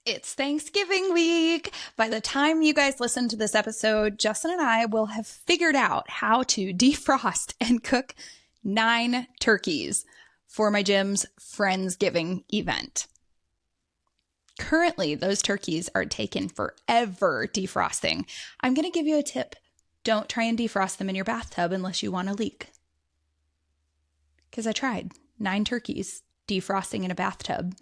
It's Thanksgiving week. By the time you guys listen to this episode, Justin and I will have figured out how to defrost and cook 9 turkeys for my gym's Friendsgiving event. Currently, those turkeys are taking forever defrosting. I'm going to give you a tip. Don't try and defrost them in your bathtub unless you want a leak. Because I tried 9 turkeys defrosting in a bathtub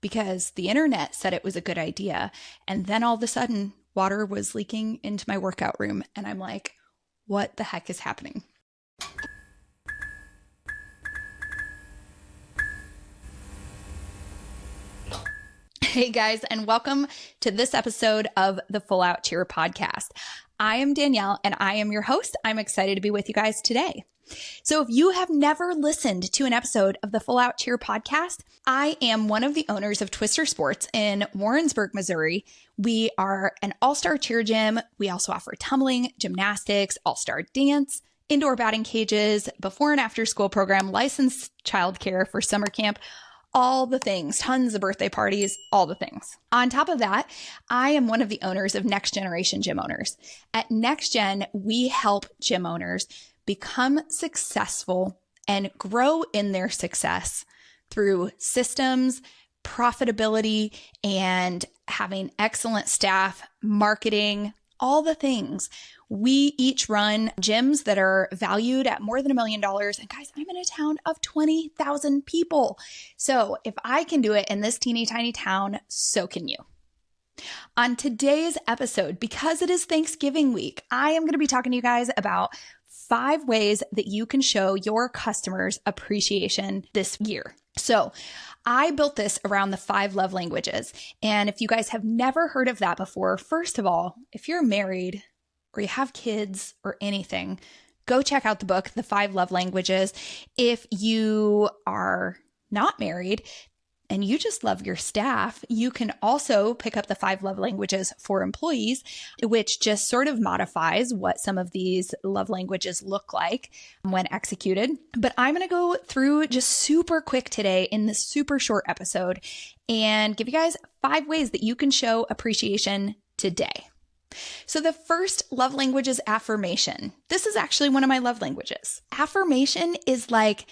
because the internet said it was a good idea. And then all of a sudden, water was leaking into my workout room. And I'm like, what the heck is happening? Hey guys, and welcome to this episode of the Full Out Cheer podcast. I am Danielle and I am your host. I'm excited to be with you guys today. So if you have never listened to an episode of the Full Out Cheer podcast, I am one of the owners of Twister Sports in Warrensburg, Missouri. We are an all-star cheer gym. We also offer tumbling, gymnastics, all-star dance, indoor batting cages, before and after school program, licensed childcare for summer camp, all the things, tons of birthday parties, all the things. On top of that, I am one of the owners of Next Generation Gym Owners. At Next Gen, we help gym owners become successful and grow in their success through systems, profitability, and having excellent staff, marketing, all the things. We each run gyms that are valued at more than $1 million. And guys, I'm in a town of 20,000 people. So if I can do it in this teeny tiny town, so can you. On today's episode, because it is Thanksgiving week, I am going to be talking to you guys about 5 ways that you can show your customers appreciation this year. So I built this around the 5 love languages. And if you guys have never heard of that before, first of all, if you're married or you have kids or anything, go check out the book, The 5 Love Languages. If you are not married and you just love your staff, you can also pick up the 5 love languages for employees, which just sort of modifies what some of these love languages look like when executed. But I'm going to go through just super quick today in this super short episode and give you guys 5 ways that you can show appreciation today. So the first love language is affirmation. This is actually one of my love languages. Affirmation is like,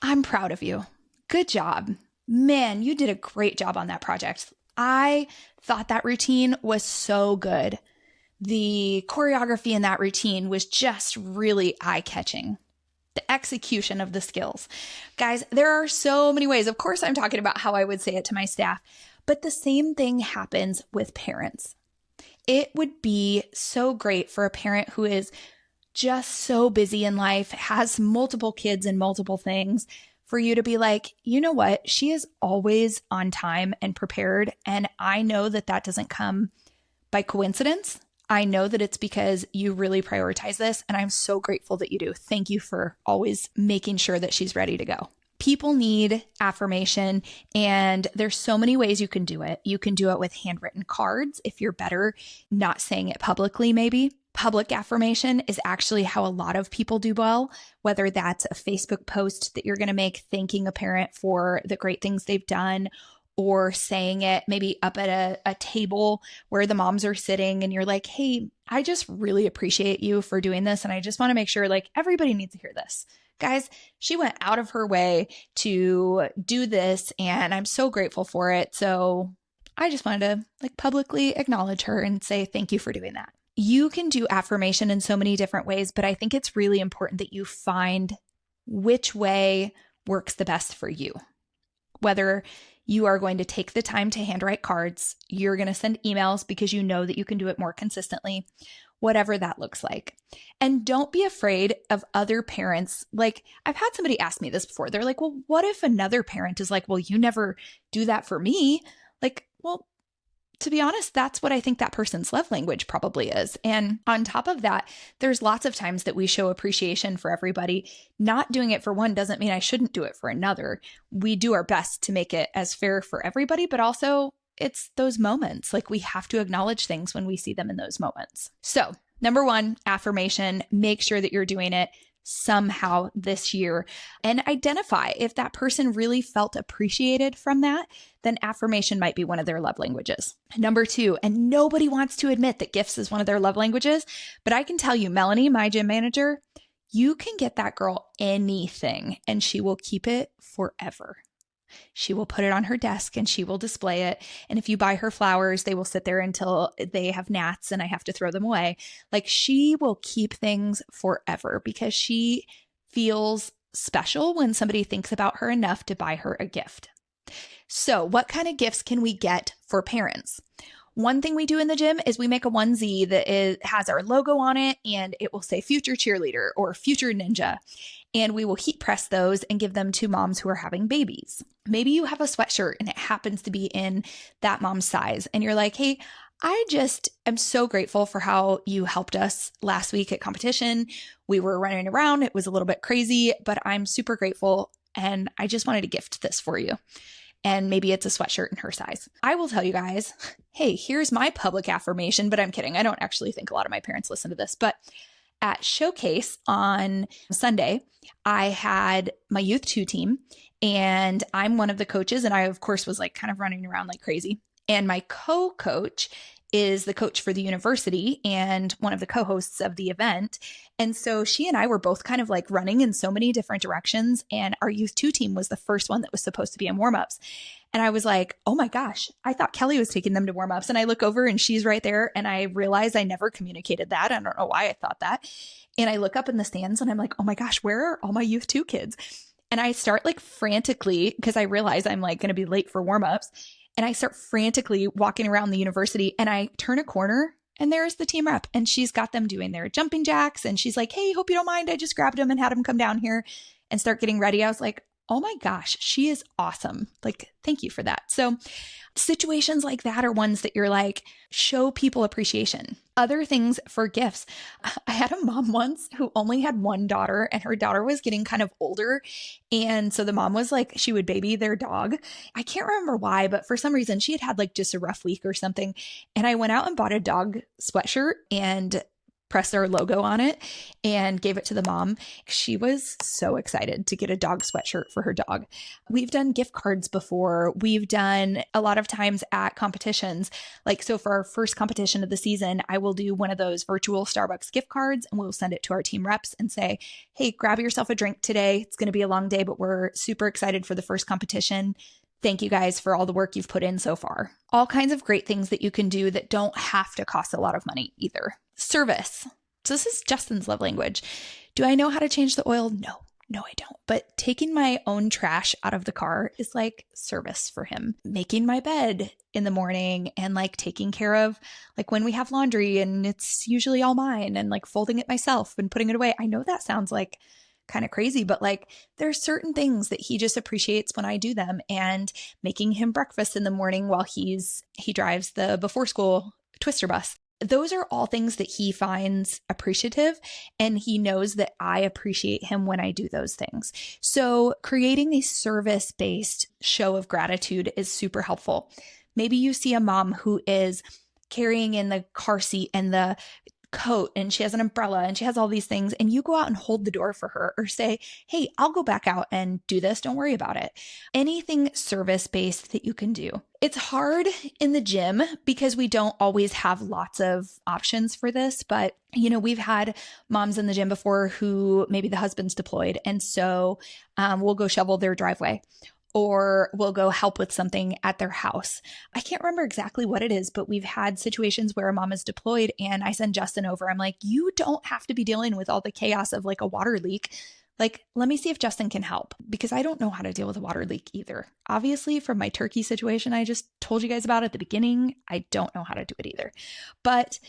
I'm proud of you. Good job. Man, you did a great job on that project. I thought that routine was so good. The choreography in that routine was just really eye-catching. The execution of the skills. Guys, there are so many ways. Of course, I'm talking about how I would say it to my staff, but the same thing happens with parents. It would be so great for a parent who is just so busy in life, has multiple kids and multiple things, for you to be like, you know what? She is always on time and prepared. And I know that that doesn't come by coincidence. I know that it's because you really prioritize this. And I'm so grateful that you do. Thank you for always making sure that she's ready to go. People need affirmation, and there's so many ways you can do it. You can do it with handwritten cards if you're better not saying it publicly, maybe. Public affirmation is actually how a lot of people do well, whether that's a Facebook post that you're going to make thanking a parent for the great things they've done, or saying it maybe up at a table where the moms are sitting and you're like, hey, I just really appreciate you for doing this. And I just want to make sure like everybody needs to hear this. Guys, she went out of her way to do this and I'm so grateful for it. So I just wanted to like publicly acknowledge her and say thank you for doing that. You can do affirmation in so many different ways, but I think it's really important that you find which way works the best for you. Whether you are going to take the time to handwrite cards, you're going to send emails because you know that you can do it more consistently, whatever that looks like. And don't be afraid of other parents. Like, I've had somebody ask me this before. They're like, well, what if another parent is like, well, you never do that for me? Like, well, to be honest, that's what I think that person's love language probably is. And on top of that, there's lots of times that we show appreciation for everybody. Not doing it for one doesn't mean I shouldn't do it for another. We do our best to make it as fair for everybody, but also it's those moments. Like, we have to acknowledge things when we see them in those moments. So, number 1, affirmation, make sure that you're doing it somehow this year and identify if that person really felt appreciated from that, then affirmation might be one of their love languages. Number 2, and nobody wants to admit that gifts is one of their love languages, but I can tell you, Melanie, my gym manager, you can get that girl anything and she will keep it forever. She will put it on her desk and she will display it. And if you buy her flowers, they will sit there until they have gnats and I have to throw them away. Like, she will keep things forever because she feels special when somebody thinks about her enough to buy her a gift. So what kind of gifts can we get for parents? One thing we do in the gym is we make a onesie that has our logo on it and it will say future cheerleader or future ninja. And we will heat press those and give them to moms who are having babies. Maybe you have a sweatshirt and it happens to be in that mom's size. And you're like, hey, I just am so grateful for how you helped us last week at competition. We were running around. It was a little bit crazy, but I'm super grateful. And I just wanted to gift this for you. And maybe it's a sweatshirt in her size. I will tell you guys, hey, here's my public affirmation, but I'm kidding. I don't actually think a lot of my parents listen to this, but at Showcase on Sunday, I had my Youth 2 team and I'm one of the coaches. And I, of course, was like kind of running around like crazy. And my co-coach is the coach for the university and one of the co-hosts of the event. And so she and I were both kind of like running in so many different directions. And our Youth 2 team was the first one that was supposed to be in warmups. And I was like, oh my gosh, I thought Kelly was taking them to warmups. And I look over and she's right there. And I realize I never communicated that. I don't know why I thought that. And I look up in the stands and I'm like, oh my gosh, where are all my Youth 2 kids? And I start like frantically, because I realize I'm like going to be late for warmups. And I start frantically walking around the university and I turn a corner and there's the team rep and she's got them doing their jumping jacks. And she's like, hey, hope you don't mind. I just grabbed them and had them come down here and start getting ready. I was like, oh my gosh, she is awesome. Like, thank you for that. So situations like that are ones that you're like, show people appreciation. Other things for gifts. I had a mom once who only had one daughter and her daughter was getting kind of older. And so the mom was like, she would baby their dog. I can't remember why, but for some reason she had like just a rough week or something. And I went out and bought a dog sweatshirt and pressed our logo on it and gave it to the mom. She was so excited to get a dog sweatshirt for her dog. We've done gift cards before. We've done a lot of times at competitions. Like, so for our first competition of the season, I will do one of those virtual Starbucks gift cards and we'll send it to our team reps and say, hey, grab yourself a drink today. It's going to be a long day, but we're super excited for the first competition. Thank you guys for all the work you've put in so far. All kinds of great things that you can do that don't have to cost a lot of money either. Service. So this is Justin's love language. Do I know how to change the oil? No, I don't. But taking my own trash out of the car is like service for him. Making my bed in the morning and like taking care of like when we have laundry and it's usually all mine and like folding it myself and putting it away. I know that sounds like kind of crazy, but like there's certain things that he just appreciates when I do them, and making him breakfast in the morning while he drives the before school Twister bus. Those are all things that he finds appreciative, and he knows that I appreciate him when I do those things. So creating a service-based show of gratitude is super helpful. Maybe you see a mom who is carrying in the car seat and the coat and she has an umbrella and she has all these things, and you go out and hold the door for her or say, hey, I'll go back out and do this. Don't worry about it. Anything service-based that you can do. It's hard in the gym because we don't always have lots of options for this, but we've had moms in the gym before who maybe the husband's deployed. And so we'll go shovel their driveway, or we'll go help with something at their house. I can't remember exactly what it is, but we've had situations where a mom is deployed and I send Justin over. I'm like, you don't have to be dealing with all the chaos of like a water leak. Like, let me see if Justin can help, because I don't know how to deal with a water leak either. Obviously, from my turkey situation I just told you guys about at the beginning, I don't know how to do it either. But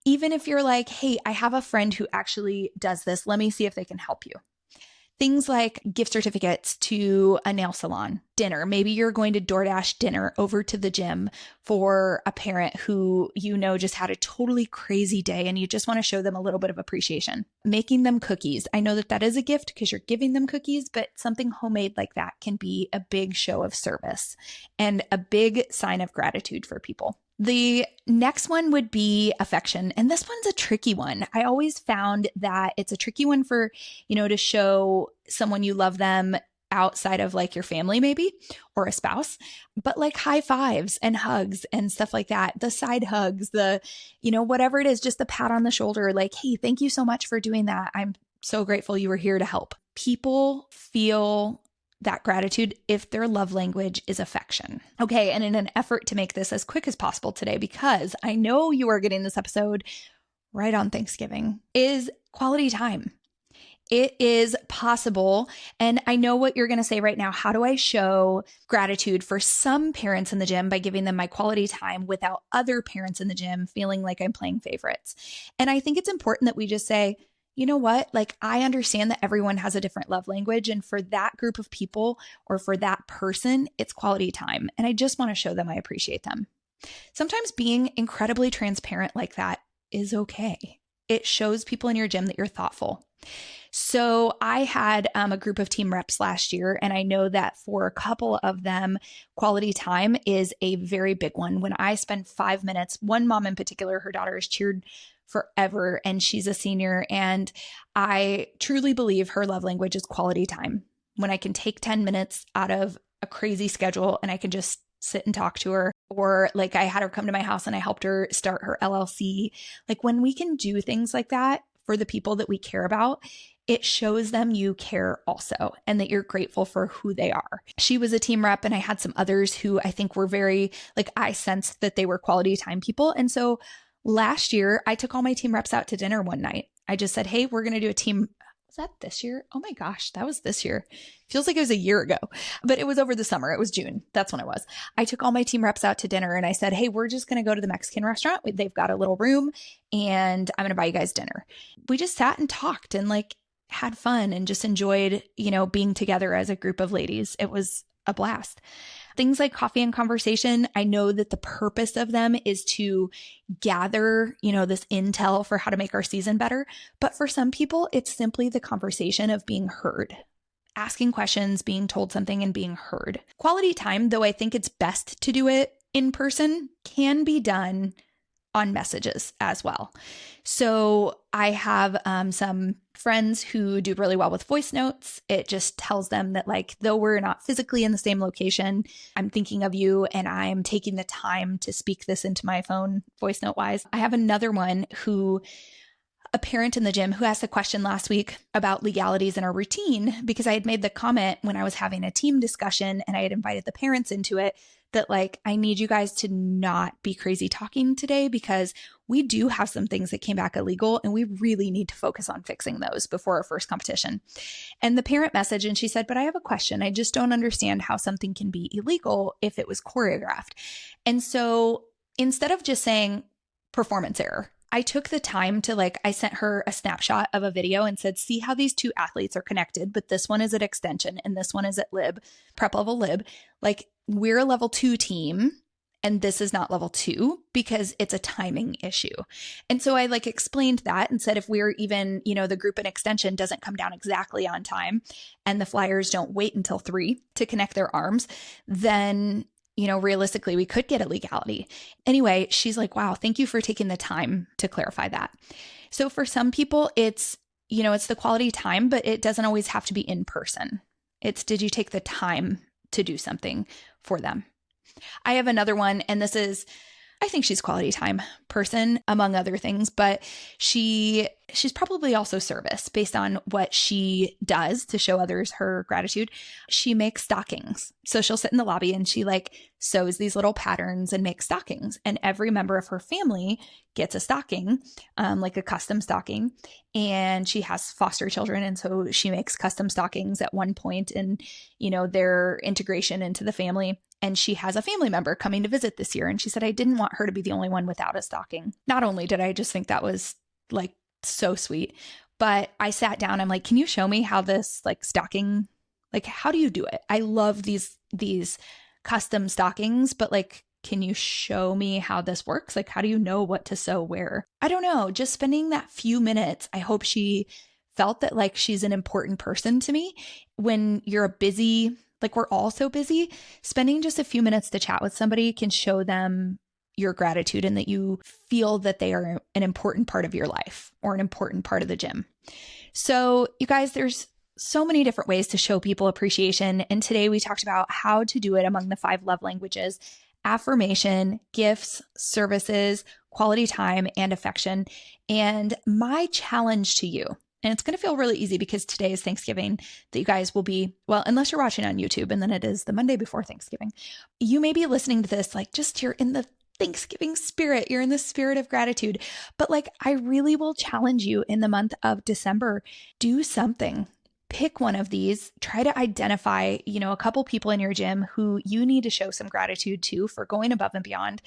even if you're like, hey, I have a friend who actually does this, let me see if they can help you. Things like gift certificates to a nail salon, dinner. Maybe you're going to DoorDash dinner over to the gym for a parent who just had a totally crazy day and you just want to show them a little bit of appreciation. Making them cookies. I know that is a gift because you're giving them cookies, but something homemade like that can be a big show of service and a big sign of gratitude for people. The next one would be affection. And this one's a tricky one. I always found that it's a tricky one for, to show someone you love them outside of like your family maybe, or a spouse, but like high fives and hugs and stuff like that. The side hugs, whatever it is, just the pat on the shoulder, like, hey, thank you so much for doing that. I'm so grateful you were here to help. People feel that gratitude if their love language is affection. Okay, and in an effort to make this as quick as possible today, because I know you are getting this episode right on Thanksgiving, is quality time. It is possible. And I know what you're going to say right now. How do I show gratitude for some parents in the gym by giving them my quality time without other parents in the gym feeling like I'm playing favorites? And I think it's important that we just say, you know what? Like, I understand that everyone has a different love language. And for that group of people or for that person, it's quality time. And I just want to show them I appreciate them. Sometimes being incredibly transparent like that is okay. It shows people in your gym that you're thoughtful. So I had a group of team reps last year, and I know that for a couple of them, quality time is a very big one. When I spend 5 minutes, one mom in particular, her daughter has cheered forever and she's a senior, and I truly believe her love language is quality time. When I can take 10 minutes out of a crazy schedule and I can just sit and talk to her, or like I had her come to my house and I helped her start her LLC. Like when we can do things like that for the people that we care about, it shows them you care also and that you're grateful for who they are. She was a team rep, and I had some others who I think were very, like, I sensed that they were quality time people. And so last year, I took all my team reps out to dinner one night. I just said, hey, we're going to do a team. Was that this year? Oh my gosh, that was this year. Feels like it was a year ago, but it was over the summer. It was June. That's when it was. I took all my team reps out to dinner and I said, hey, we're just going to go to the Mexican restaurant. They've got a little room and I'm going to buy you guys dinner. We just sat and talked and like had fun and just enjoyed, being together as a group of ladies. It was a blast. Things like coffee and conversation, I know that the purpose of them is to gather, this intel for how to make our season better. But for some people, it's simply the conversation of being heard, asking questions, being told something, and being heard. Quality time, though I think it's best to do it in person, can be done on messages as well. So I have some friends who do really well with voice notes. It just tells them that, like, though we're not physically in the same location, I'm thinking of you and I'm taking the time to speak this into my phone voice note wise. I have another one a parent in the gym who asked a question last week about legalities in our routine, because I had made the comment when I was having a team discussion and I had invited the parents into it that, like, I need you guys to not be crazy talking today because we do have some things that came back illegal and we really need to focus on fixing those before our first competition. And the parent messaged and she said, but I have a question. I just don't understand how something can be illegal if it was choreographed. And so instead of just saying performance error, I took the time to I sent her a snapshot of a video and said, see how these two athletes are connected, but this one is at extension and this one is at lib, prep level lib. Like, we're a level 2 team and this is not level 2 because it's a timing issue. And so I explained that and said, if we're even, the group in extension doesn't come down exactly on time and the flyers don't wait until 3 to connect their arms, then realistically, we could get a legality. Anyway, she's like, wow, thank you for taking the time to clarify that. So for some people, it's the quality time, but it doesn't always have to be in person. It's, did you take the time to do something for them? I have another one, and this is, I think she's quality time person, among other things, but she's probably also service based on what she does to show others her gratitude. She makes stockings. So she'll sit in the lobby and she sews these little patterns and makes stockings. And every member of her family gets a stocking, like a custom stocking. And she has foster children. And so she makes custom stockings at one point in, their integration into the family. And she has a family member coming to visit this year. And she said, I didn't want her to be the only one without a stocking. Not only did I just think that was so sweet, but I sat down, I'm like, can you show me how this stocking, how do you do it? I love these custom stockings, but can you show me how this works? How do you know what to sew where? I don't know. Just spending that few minutes, I hope she felt that she's an important person to me. When you're a busy, we're all so busy, spending just a few minutes to chat with somebody can show them your gratitude and that you feel that they are an important part of your life or an important part of the gym. So you guys, there's so many different ways to show people appreciation. And today we talked about how to do it among the 5 love languages: affirmation, gifts, services, quality time, and affection. And my challenge to you, and it's going to feel really easy because today is Thanksgiving, that you guys will be, well, unless you're watching on YouTube and then it is the Monday before Thanksgiving, you may be listening to this like just you're in the Thanksgiving spirit, you're in the spirit of gratitude. But like, I really will challenge you in the month of December, do something. Pick one of these, try to identify, a couple people in your gym who you need to show some gratitude to for going above and beyond.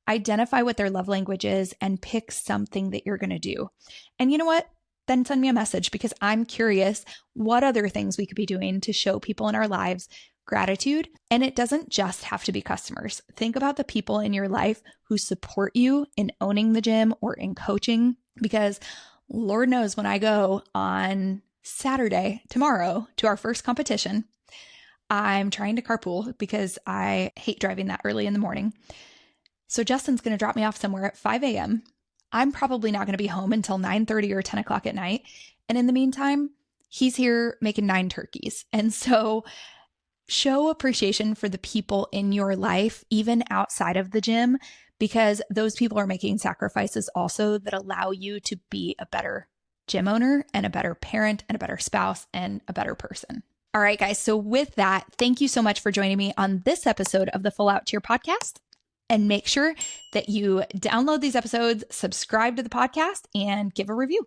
Identify what their love language is and pick something that you're going to do. And you know what? Then send me a message because I'm curious what other things we could be doing to show people in our lives gratitude. And it doesn't just have to be customers. Think about the people in your life who support you in owning the gym or in coaching, because Lord knows when I go on Saturday, tomorrow, to our first competition, I'm trying to carpool because I hate driving that early in the morning. So Justin's going to drop me off somewhere at 5 a.m. I'm probably not going to be home until 9:30 or 10 o'clock at night. And in the meantime, he's here making 9 turkeys. And so show appreciation for the people in your life, even outside of the gym, because those people are making sacrifices also that allow you to be a better gym owner and a better parent and a better spouse and a better person. All right, guys. So with that, thank you so much for joining me on this episode of the Full Out Cheer podcast. And make sure that you download these episodes, subscribe to the podcast, and give a review.